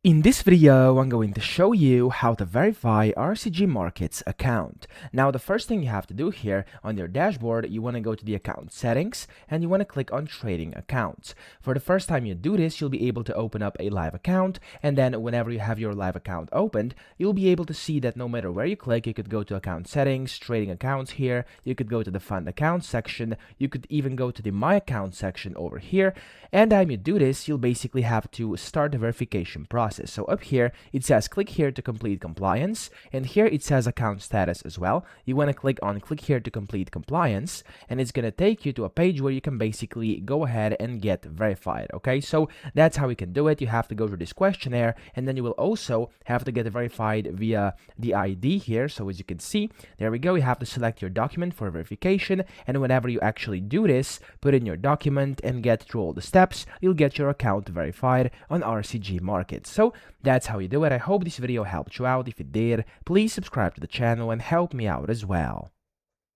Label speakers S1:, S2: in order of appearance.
S1: In this video, I'm going to show you how to verify RCG Markets account. Now, the first thing you have to do here on your dashboard, you want to go to the account settings and you want to click on trading accounts. For the first time you do this, you'll be able to open up a live account, and then whenever you have your live account opened, you'll be able to see that no matter where you click, you could go to account settings, trading accounts here, you could go to the fund accounts section, you could even go to the my account section over here, and as you do this, you'll basically have to start the verification process. So up here, it says click here to complete compliance, and here it says account status as well. You want to click on click here to complete compliance, and it's going to take you to a page where you can basically go ahead and get verified. Okay, so that's how you can do it. You have to go through this questionnaire, and then you will also have to get verified via the ID here. So as you can see, there we go. You have to select your document for verification, and whenever you actually do this, put in your document and get through all the steps, you'll get your account verified on RCG Markets. So that's how you do it. I hope this video helped you out. If it did, please subscribe to the channel and help me out as well.